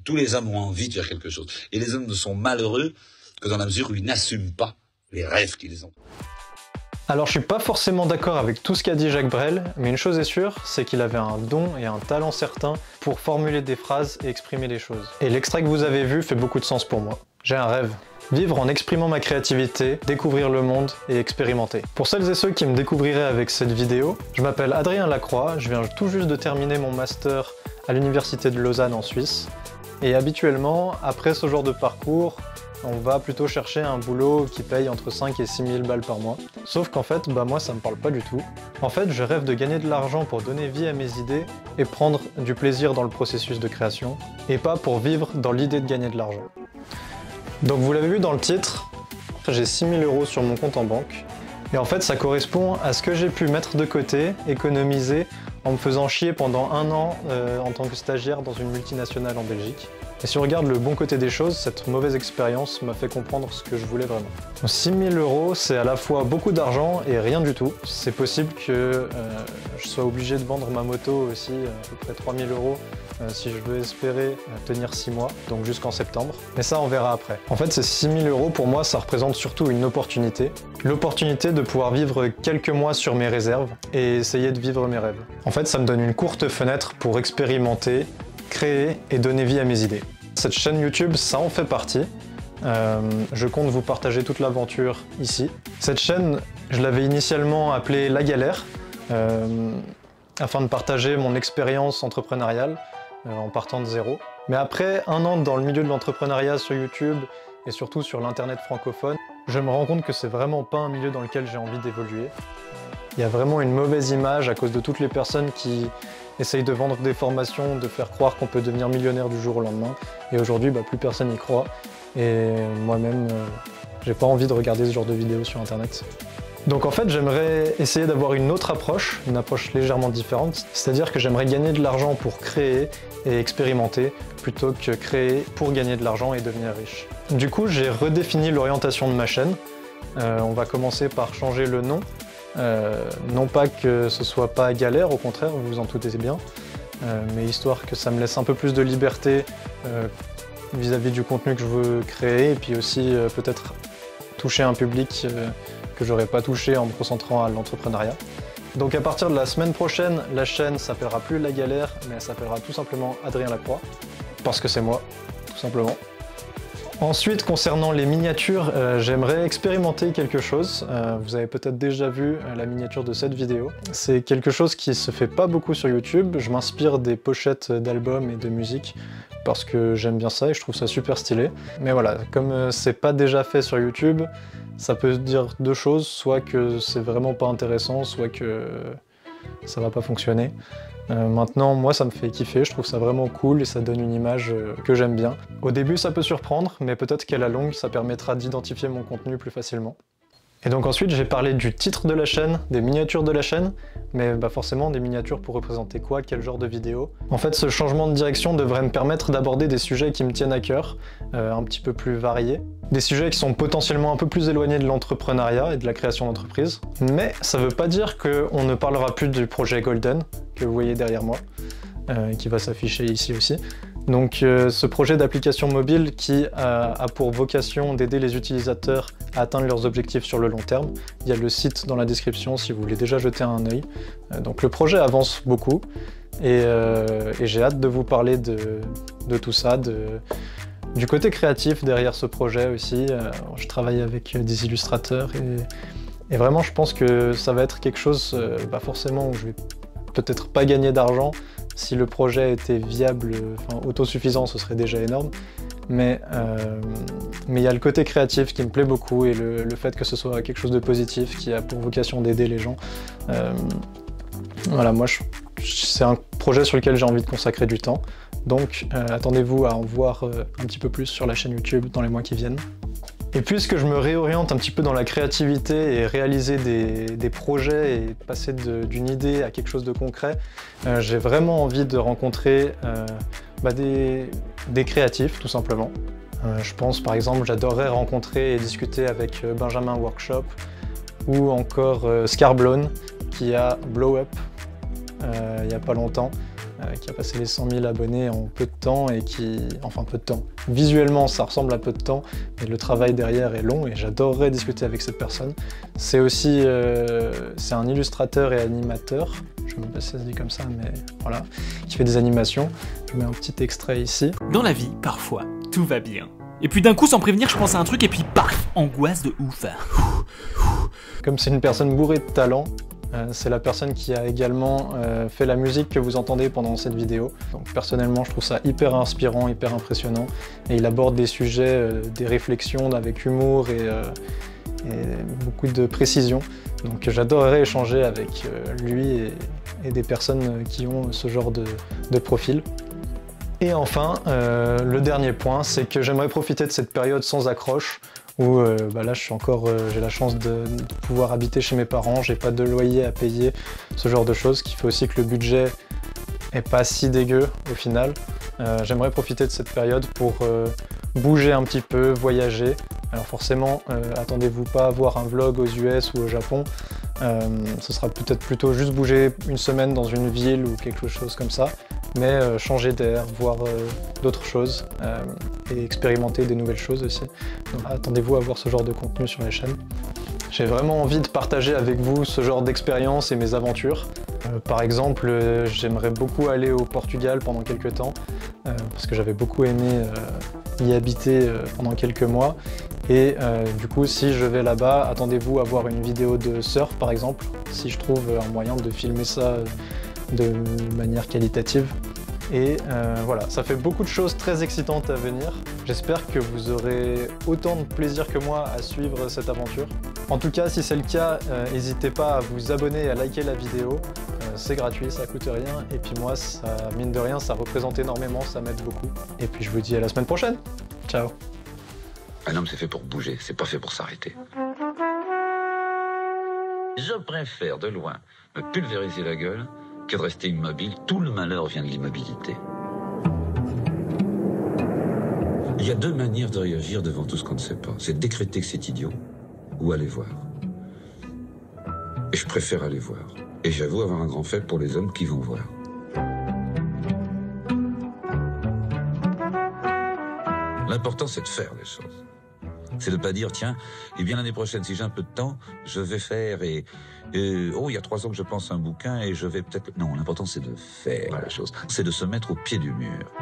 Tous les hommes ont envie de faire quelque chose. Et les hommes ne sont malheureux que dans la mesure où ils n'assument pas les rêves qu'ils ont. Alors je suis pas forcément d'accord avec tout ce qu'a dit Jacques Brel, mais une chose est sûre, c'est qu'il avait un don et un talent certain pour formuler des phrases et exprimer les choses. Et l'extrait que vous avez vu fait beaucoup de sens pour moi. J'ai un rêve. Vivre en exprimant ma créativité, découvrir le monde et expérimenter. Pour celles et ceux qui me découvriraient avec cette vidéo, je m'appelle Adrien Lacroix, je viens tout juste de terminer mon master à l'université de Lausanne en Suisse. Et habituellement, après ce genre de parcours, on va plutôt chercher un boulot qui paye entre 5 et 6 000 balles par mois. Sauf qu'en fait, moi ça me parle pas du tout. En fait, je rêve de gagner de l'argent pour donner vie à mes idées et prendre du plaisir dans le processus de création, et pas pour vivre dans l'idée de gagner de l'argent. Donc vous l'avez vu dans le titre, j'ai 6 000 € sur mon compte en banque. Et en fait, ça correspond à ce que j'ai pu mettre de côté, économiser, en me faisant chier pendant 1 an en tant que stagiaire dans une multinationale en Belgique. Et si on regarde le bon côté des choses, cette mauvaise expérience m'a fait comprendre ce que je voulais vraiment. 6 000 €, c'est à la fois beaucoup d'argent et rien du tout. C'est possible que je sois obligé de vendre ma moto aussi, à peu près 3 000 € si je veux espérer tenir 6 mois, donc jusqu'en septembre. Mais ça, on verra après. En fait, ces 6 000 € pour moi, ça représente surtout une opportunité. L'opportunité de pouvoir vivre quelques mois sur mes réserves et essayer de vivre mes rêves. En fait, ça me donne une courte fenêtre pour expérimenter, créer et donner vie à mes idées. Cette chaîne YouTube, ça en fait partie. Je compte vous partager toute l'aventure ici. Cette chaîne, je l'avais initialement appelée La Galère, afin de partager mon expérience entrepreneuriale en partant de zéro. Mais après 1 an dans le milieu de l'entrepreneuriat sur YouTube et surtout sur l'internet francophone, je me rends compte que c'est vraiment pas un milieu dans lequel j'ai envie d'évoluer. Il y a vraiment une mauvaise image à cause de toutes les personnes qui essayent de vendre des formations, de faire croire qu'on peut devenir millionnaire du jour au lendemain. Et aujourd'hui, plus personne n'y croit. Et moi-même, j'ai pas envie de regarder ce genre de vidéos sur internet. Donc en fait, j'aimerais essayer d'avoir une autre approche, une approche légèrement différente. C'est-à-dire que j'aimerais gagner de l'argent pour créer et expérimenter, plutôt que créer pour gagner de l'argent et devenir riche. Du coup, j'ai redéfini l'orientation de ma chaîne. On va commencer par changer le nom. Non pas que ce soit pas galère, au contraire, vous vous en doutez bien, mais histoire que ça me laisse un peu plus de liberté vis-à-vis du contenu que je veux créer, et puis aussi peut-être toucher un public que j'aurais pas touché en me concentrant à l'entrepreneuriat. Donc à partir de la semaine prochaine, la chaîne s'appellera plus La Galère, mais elle s'appellera tout simplement Adrien Lacroix, parce que c'est moi, tout simplement. Ensuite, concernant les miniatures, j'aimerais expérimenter quelque chose. Vous avez peut-être déjà vu la miniature de cette vidéo. C'est quelque chose qui se fait pas beaucoup sur YouTube. Je m'inspire des pochettes d'albums et de musique parce que j'aime bien ça et je trouve ça super stylé. Mais voilà, comme c'est pas déjà fait sur YouTube, ça peut dire 2 choses, soit que c'est vraiment pas intéressant, soit que ça va pas fonctionner. Maintenant, moi ça me fait kiffer, je trouve ça vraiment cool et ça donne une image que j'aime bien. Au début ça peut surprendre, mais peut-être qu'à la longue ça permettra d'identifier mon contenu plus facilement. Et donc ensuite j'ai parlé du titre de la chaîne, des miniatures de la chaîne, mais forcément des miniatures pour représenter quoi, quel genre de vidéo. En fait ce changement de direction devrait me permettre d'aborder des sujets qui me tiennent à cœur, un petit peu plus variés. Des sujets qui sont potentiellement un peu plus éloignés de l'entrepreneuriat et de la création d'entreprise. Mais ça veut pas dire qu'on ne parlera plus du projet Golden, que vous voyez derrière moi, qui va s'afficher ici aussi. Donc ce projet d'application mobile qui a pour vocation d'aider les utilisateurs à atteindre leurs objectifs sur le long terme. Il y a le site dans la description si vous voulez déjà jeter un œil. Donc le projet avance beaucoup et j'ai hâte de vous parler de tout ça, du côté créatif derrière ce projet aussi. Je travaille avec des illustrateurs et vraiment je pense que ça va être quelque chose forcément où je vais peut-être pas gagner d'argent. Si le projet était viable, autosuffisant, ce serait déjà énorme. Mais il y a le côté créatif qui me plaît beaucoup et le fait que ce soit quelque chose de positif qui a pour vocation d'aider les gens. Voilà, moi c'est un projet sur lequel j'ai envie de consacrer du temps. Donc attendez-vous à en voir un petit peu plus sur la chaîne YouTube dans les mois qui viennent. Et puisque je me réoriente un petit peu dans la créativité et réaliser des projets et passer d'une idée à quelque chose de concret, j'ai vraiment envie de rencontrer des créatifs tout simplement. Je pense par exemple, j'adorerais rencontrer et discuter avec Benjamin Workshop ou encore Scarblown qui a Blow Up il n'y a pas longtemps. qui a passé les 100 000 abonnés en peu de temps et enfin peu de temps. Visuellement, ça ressemble à peu de temps, mais le travail derrière est long et j'adorerais discuter avec cette personne. C'est aussi, c'est un illustrateur et animateur, je ne sais pas si ça se dit comme ça, mais voilà, qui fait des animations. Je mets un petit extrait ici. Dans la vie, parfois, tout va bien. Et puis d'un coup, sans prévenir, je pense à un truc et puis paf, angoisse de ouf. Comme c'est une personne bourrée de talent, c'est la personne qui a également fait la musique que vous entendez pendant cette vidéo. Donc personnellement, je trouve ça hyper inspirant, hyper impressionnant. Et il aborde des sujets, des réflexions avec humour et beaucoup de précision. Donc j'adorerais échanger avec lui et des personnes qui ont ce genre de profil. Et enfin, le dernier point, c'est que j'aimerais profiter de cette période sans accroche, où là j'ai la chance de pouvoir habiter chez mes parents, j'ai pas de loyer à payer, ce genre de choses, qui fait aussi que le budget est pas si dégueu au final. J'aimerais profiter de cette période pour bouger un petit peu, voyager. Alors forcément, attendez-vous pas à voir un vlog aux US ou au Japon, ce sera peut-être plutôt juste bouger une semaine dans une ville ou quelque chose comme ça, mais changer d'air, voir d'autres choses et expérimenter des nouvelles choses aussi. Donc, attendez-vous à voir ce genre de contenu sur la chaîne. J'ai vraiment envie de partager avec vous ce genre d'expérience et mes aventures. Par exemple, j'aimerais beaucoup aller au Portugal pendant quelques temps, parce que j'avais beaucoup aimé y habiter pendant quelques mois. Et du coup, si je vais là-bas, attendez-vous à voir une vidéo de surf par exemple, si je trouve un moyen de filmer ça de manière qualitative. Et voilà, ça fait beaucoup de choses très excitantes à venir. J'espère que vous aurez autant de plaisir que moi à suivre cette aventure. En tout cas, si c'est le cas, n'hésitez pas à vous abonner et à liker la vidéo. C'est gratuit, ça coûte rien. Et puis moi, ça, mine de rien, ça représente énormément, ça m'aide beaucoup. Et puis je vous dis à la semaine prochaine. Ciao. Un homme, c'est fait pour bouger, c'est pas fait pour s'arrêter. Je préfère de loin me pulvériser la gueule que de rester immobile. Tout le malheur vient de l'immobilité. Il y a deux manières de réagir devant tout ce qu'on ne sait pas. C'est de décréter que c'est idiot ou aller voir. Et je préfère aller voir. Et j'avoue avoir un grand faible pour les hommes qui vont voir. L'important, c'est de faire les choses. C'est de pas dire, tiens, eh bien l'année prochaine, si j'ai un peu de temps, je vais faire oh, il y a 3 ans que je pense à un bouquin et je vais peut-être... Non, l'important, c'est de faire la chose. C'est de se mettre au pied du mur.